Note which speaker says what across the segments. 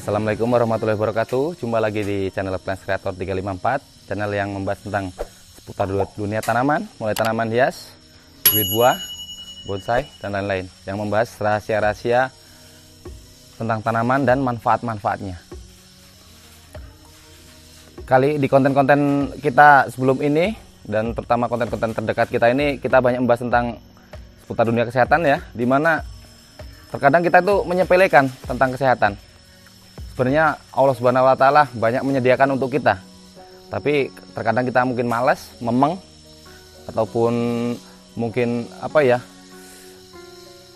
Speaker 1: Assalamualaikum warahmatullahi wabarakatuh. Jumpa lagi di channel Plants Creator 354, channel yang membahas tentang seputar dunia tanaman, mulai tanaman hias, bibit buah, bonsai, dan lain-lain, yang membahas rahasia-rahasia tentang tanaman dan manfaat-manfaatnya. Kali di konten-konten kita sebelum ini, dan terutama konten-konten terdekat kita ini, kita banyak membahas tentang seputar dunia kesehatan ya, dimana terkadang kita itu menyepelekan tentang kesehatan. Sebenarnya Allah Subhanahu wa Ta'ala banyak menyediakan untuk kita, tapi terkadang kita mungkin malas, memeng, ataupun mungkin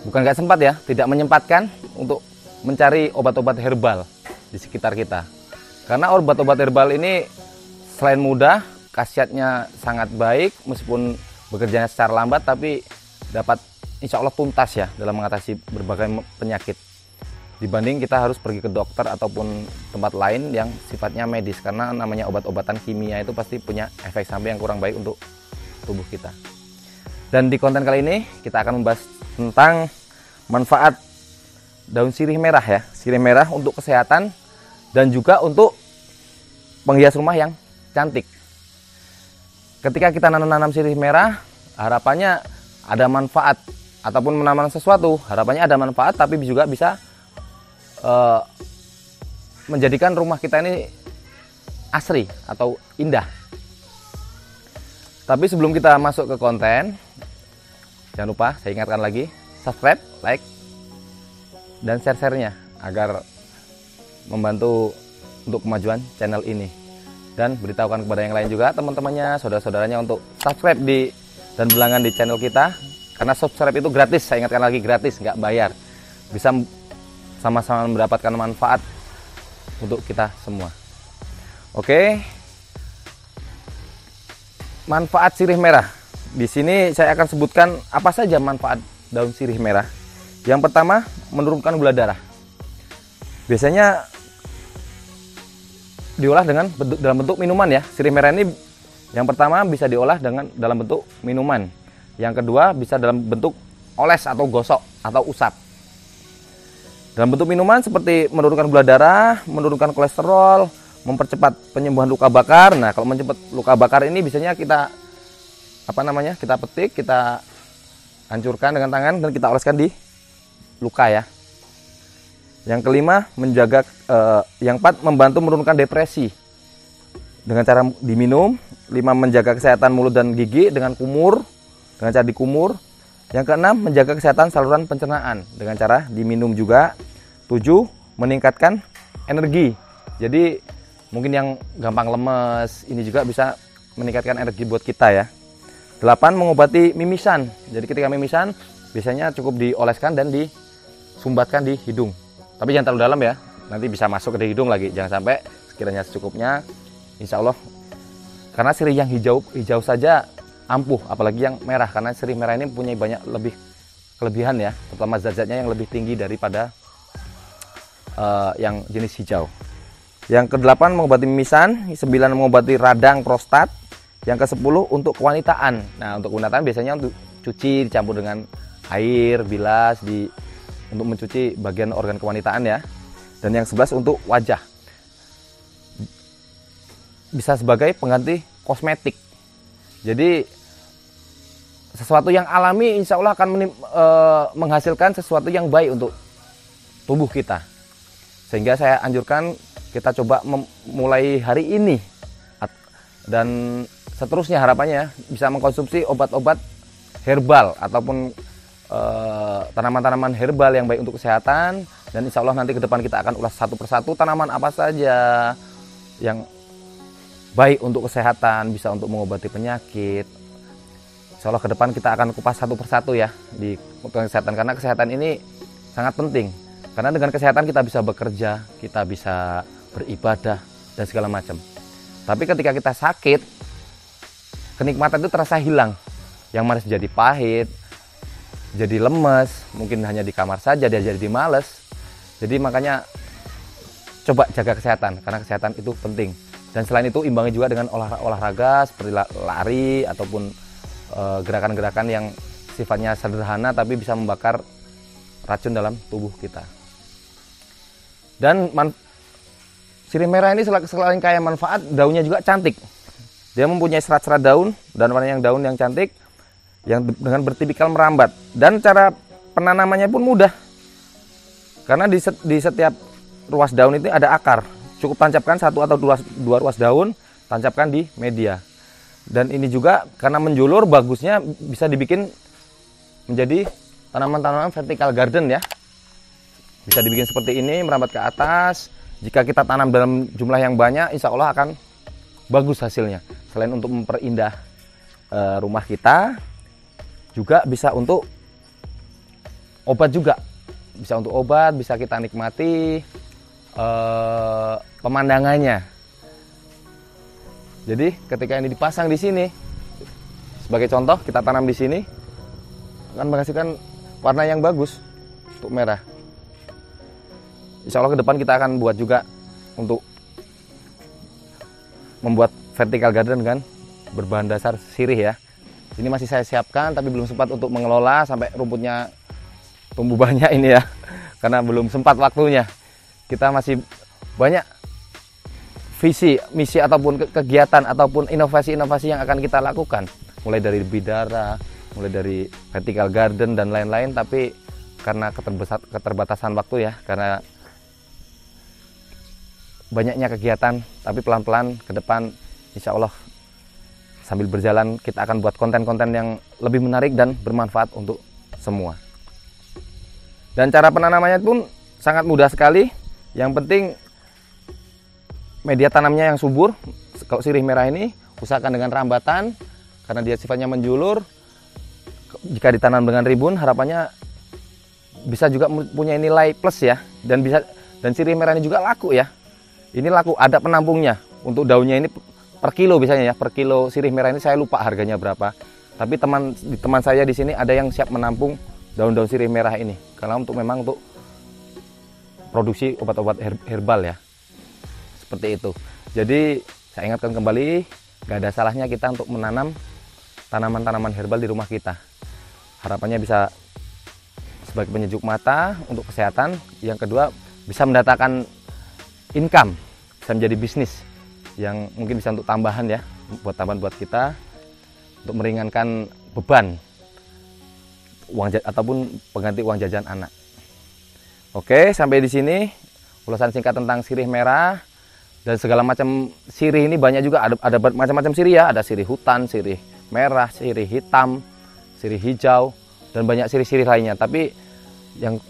Speaker 1: bukan nggak sempat ya, tidak menyempatkan untuk mencari obat-obat herbal di sekitar kita. Karena obat-obat herbal ini selain mudah, khasiatnya sangat baik, meskipun bekerjanya secara lambat, tapi dapat insya Allah tuntas ya dalam mengatasi berbagai penyakit. Dibanding kita harus pergi ke dokter ataupun tempat lain yang sifatnya medis, karena namanya obat-obatan kimia itu pasti punya efek samping yang kurang baik untuk tubuh kita. Dan di konten kali ini kita akan membahas tentang manfaat daun sirih merah ya, sirih merah untuk kesehatan dan juga untuk penghias rumah yang cantik. Ketika kita nanam sirih merah, harapannya ada manfaat, ataupun menanam sesuatu harapannya ada manfaat, tapi juga bisa menjadikan rumah kita ini asri atau indah. Tapi sebelum kita masuk ke konten, jangan lupa saya ingatkan lagi, subscribe, like, dan share-nya agar membantu untuk kemajuan channel ini. Dan beritahukan kepada yang lain juga, teman-temannya, saudara-saudaranya, untuk subscribe dan berlangganan di channel kita. Karena subscribe itu gratis, saya ingatkan lagi, gratis, nggak bayar. Bisa sama-sama mendapatkan manfaat untuk kita semua. Oke. Manfaat sirih merah. Di sini saya akan sebutkan apa saja manfaat daun sirih merah. Yang pertama, menurunkan gula darah. Biasanya diolah dalam bentuk minuman ya. Sirih merah ini yang pertama bisa diolah dalam bentuk minuman. Yang kedua bisa dalam bentuk oles atau gosok atau usap. Dalam bentuk minuman seperti menurunkan gula darah, menurunkan kolesterol, mempercepat penyembuhan luka bakar. Nah, kalau mempercepat luka bakar ini biasanya kita kita petik, kita hancurkan dengan tangan dan kita oleskan di luka ya. Yang kelima, yang keempat, membantu menurunkan depresi dengan cara diminum. 5, menjaga kesehatan mulut dan gigi dengan cara dikumur. Yang keenam, menjaga kesehatan saluran pencernaan dengan cara diminum juga. 7, meningkatkan energi. Jadi mungkin yang gampang lemes, ini juga bisa meningkatkan energi buat kita ya. 8, mengobati mimisan. Jadi ketika mimisan biasanya cukup dioleskan dan disumbatkan di hidung. Tapi jangan terlalu dalam ya, nanti bisa masuk ke hidung lagi. Jangan sampai, sekiranya secukupnya. Insya Allah, karena sirih yang hijau saja ampuh, apalagi yang merah, karena sirih merah ini punya banyak kelebihan ya, terutama zat-zatnya yang lebih tinggi daripada yang jenis hijau. Yang ke-8, mengobati mimisan. 9, mengobati radang prostat. Yang ke-10, untuk kewanitaan. Nah, untuk kewanitaan biasanya untuk cuci dicampur dengan air, bilas untuk mencuci bagian organ kewanitaan ya. Dan yang 11, untuk wajah. Bisa sebagai pengganti kosmetik. Jadi sesuatu yang alami insya Allah akan menghasilkan sesuatu yang baik untuk tubuh kita. Sehingga saya anjurkan kita coba mulai hari ini dan seterusnya, harapannya bisa mengkonsumsi obat-obat herbal ataupun tanaman-tanaman herbal yang baik untuk kesehatan. Dan insya Allah nanti ke depan kita akan ulas satu persatu tanaman apa saja yang baik untuk kesehatan, bisa untuk mengobati penyakit. Insya Allah ke depan kita akan kupas satu persatu ya di kesehatan, karena kesehatan ini sangat penting. Karena dengan kesehatan kita bisa bekerja, kita bisa beribadah dan segala macam. Tapi ketika kita sakit, kenikmatan itu terasa hilang. Yang manis jadi pahit, jadi lemes, mungkin hanya di kamar saja dia jadi males. Jadi makanya coba jaga kesehatan, karena kesehatan itu penting. Dan selain itu imbangi juga dengan olahraga seperti lari ataupun gerakan-gerakan yang sifatnya sederhana tapi bisa membakar racun dalam tubuh kita. Dan Sirih merah ini selain kaya manfaat, daunnya juga cantik. Dia mempunyai serat-serat daun dan warna daun yang cantik, yang dengan bertipikal merambat. Dan cara penanamannya pun mudah, karena di setiap ruas daun itu ada akar. Cukup tancapkan satu atau dua ruas daun, tancapkan di media. Dan ini juga karena menjulur, bagusnya bisa dibikin menjadi tanaman-tanaman vertical garden ya. Bisa dibikin seperti ini, merambat ke atas. Jika kita tanam dalam jumlah yang banyak, insya Allah akan bagus hasilnya. Selain untuk memperindah rumah kita, juga bisa untuk obat juga. Bisa untuk obat, bisa kita nikmati pemandangannya. Jadi ketika ini dipasang di sini, sebagai contoh kita tanam di sini, akan menghasilkan warna yang bagus untuk merah. Insya Allah ke depan kita akan buat juga untuk membuat vertical garden kan, berbahan dasar sirih ya. Ini masih saya siapkan, tapi belum sempat untuk mengelola sampai rumputnya tumbuh banyak ini ya, karena belum sempat waktunya. Kita masih banyak visi, misi ataupun kegiatan ataupun inovasi-inovasi yang akan kita lakukan, mulai dari bidara, mulai dari vertical garden dan lain-lain. Tapi karena keterbatasan waktu ya, karena banyaknya kegiatan, tapi pelan-pelan ke depan insya Allah sambil berjalan kita akan buat konten-konten yang lebih menarik dan bermanfaat untuk semua. Dan cara penanamannya pun sangat mudah sekali. Yang penting media tanamnya yang subur. Kalau sirih merah ini usahakan dengan rambatan, karena dia sifatnya menjulur. Jika ditanam dengan rimbun, harapannya bisa juga punya nilai plus ya, dan sirih merah ini juga laku ya. Ini laku, ada penampungnya. Untuk daunnya ini per kilo biasanya ya, per kilo sirih merah ini saya lupa harganya berapa. Tapi teman saya di sini ada yang siap menampung daun-daun sirih merah ini, karena memang untuk produksi obat-obat herbal ya. Seperti itu. Jadi saya ingatkan kembali, gak ada salahnya kita untuk menanam tanaman-tanaman herbal di rumah kita. Harapannya bisa sebagai penyejuk mata untuk kesehatan. Yang kedua, bisa mendatangkan income, bisa menjadi bisnis yang mungkin bisa untuk tambahan ya, tambahan buat kita untuk meringankan beban ataupun pengganti uang jajan anak. Oke, sampai di sini ulasan singkat tentang sirih merah dan segala macam sirih. Ini banyak juga, ada macam-macam sirih ya, ada sirih hutan, sirih merah, sirih hitam, sirih hijau, dan banyak sirih-sirih lainnya. Tapi yang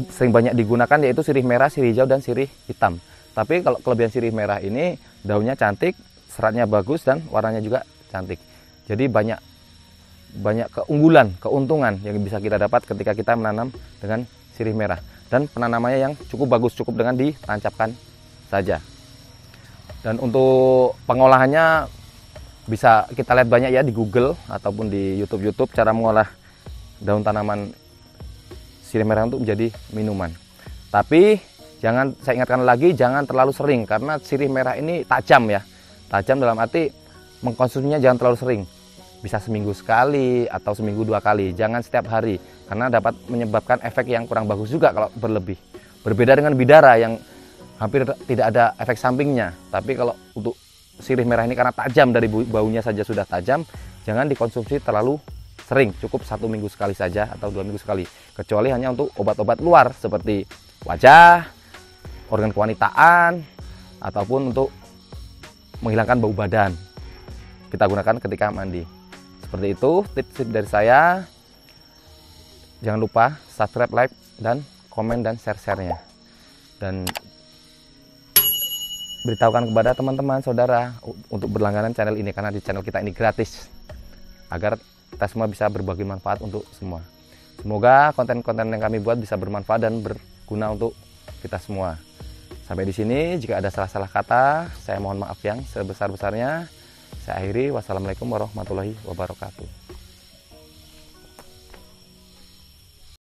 Speaker 1: sering banyak digunakan yaitu sirih merah, sirih hijau, dan sirih hitam. Tapi kalau kelebihan sirih merah ini, daunnya cantik, seratnya bagus, dan warnanya juga cantik. Jadi banyak keunggulan, keuntungan yang bisa kita dapat ketika kita menanam dengan sirih merah. Dan penanamannya yang cukup bagus, cukup dengan ditancapkan saja. Dan untuk pengolahannya bisa kita lihat banyak ya di Google ataupun di YouTube cara mengolah daun tanaman sirih merah untuk menjadi minuman. Tapi saya ingatkan lagi, jangan terlalu sering, karena sirih merah ini tajam ya. Tajam dalam arti mengkonsumsinya jangan terlalu sering. Bisa seminggu sekali atau seminggu 2 kali, jangan setiap hari, karena dapat menyebabkan efek yang kurang bagus juga kalau berlebih. Berbeda dengan bidara yang hampir tidak ada efek sampingnya. Tapi kalau untuk sirih merah ini karena tajam, dari baunya saja sudah tajam, jangan dikonsumsi terlalu sering, cukup 1 minggu sekali saja atau 2 minggu sekali. Kecuali hanya untuk obat-obat luar seperti wajah, organ kewanitaan, ataupun untuk menghilangkan bau badan, kita gunakan ketika mandi. Seperti itu tips-tips dari saya. Jangan lupa subscribe, like, dan komen dan share-nya. Dan beritahukan kepada teman-teman, saudara untuk berlangganan channel ini, karena di channel kita ini gratis, agar kita semua bisa berbagi manfaat untuk semua. Semoga konten-konten yang kami buat bisa bermanfaat dan berguna untuk kita semua. Sampai di sini, jika ada salah-salah kata, saya mohon maaf yang sebesar-besarnya. Saya akhiri, wassalamualaikum warahmatullahi wabarakatuh.